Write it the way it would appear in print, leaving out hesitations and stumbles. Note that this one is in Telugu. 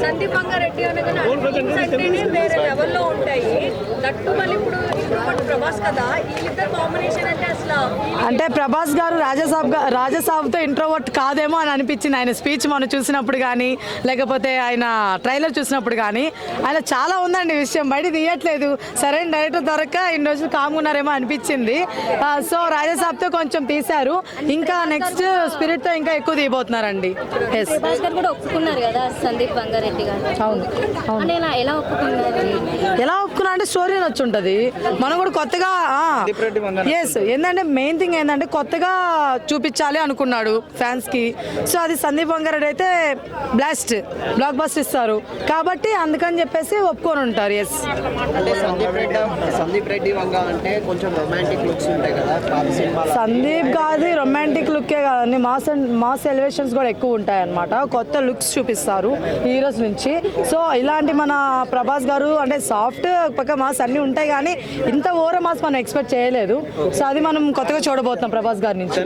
సందీప్ రంగారెడ్డి అనగానే వేరే లెవెల్లో ఉంటాయి. దట్టు మళ్ళీ ఇప్పుడు ప్రభాస్ కదా, వీళ్ళిద్దరు కాంబినేషన్ అంటే అసలు అంటే ప్రభాస్ గారు రాజసాబ్తో ఇంట్రోవర్ట్ కాదేమో అని అనిపించింది. ఆయన స్పీచ్ మనం చూసినప్పుడు కానీ, లేకపోతే ఆయన ట్రైలర్ చూసినప్పుడు కానీ, ఆయన చాలా ఉందండి విషయం, బయట తీయట్లేదు. సరైన డైరెక్టర్ దొరక్క ఇన్ని రోజులు కామ్గా ఉన్నారేమో అనిపించింది. సో రాజసాబ్తో కొంచెం తీశారు, ఇంకా నెక్స్ట్ స్పిరిట్తో ఇంకా ఎక్కువ తీయబోతున్నారండి. ప్రభాస్ గారు కూడా ఒప్పుకున్నారు కదా సందీప్ రంగారెడ్డి గారు. అవును, ఎలా ఒప్పుకున్నా అంటే స్టోరీ వచ్చి ఉంటుంది. మనం కూడా కొత్తగా ఏంటంటే మెయిన్ థింగ్ ఏంటంటే కొత్తగా చూపించాలి అనుకున్నాడు ఫ్యాన్స్ కి. సో అది సందీప్ రంగారెడ్డి అయితే బ్లాక్ బస్టర్ ఇస్తారు కాబట్టి అందుకని చెప్పేసి ఒప్పుకొని ఉంటారు. ఎస్, సందీప్ రెడ్డి వంగ అంటే కొంచెం రొమాంటిక్ లుక్స్ ఉంటాయి కదా సందీప్ కాదు రొమాంటిక్ లుక్కే కాదండి, మాస్ ఎలివేషన్స్ కూడా ఎక్కువ ఉంటాయి అన్నమాట. కొత్త లుక్స్ చూపిస్తారు హీరోస్ నుంచి. సో ఇలాంటి మన ప్రభాస్ గారు అంటే సాఫ్ట్ పక్క మాస్ అన్నీ ఉంటాయి కానీ ఇంత ఓవర్ మాస్ మనం ఎక్స్పెక్ట్ చేయలేదు. సో అది మనం కొత్తగా చూడబోతున్నాం ప్రభాస్ గారి నుంచి.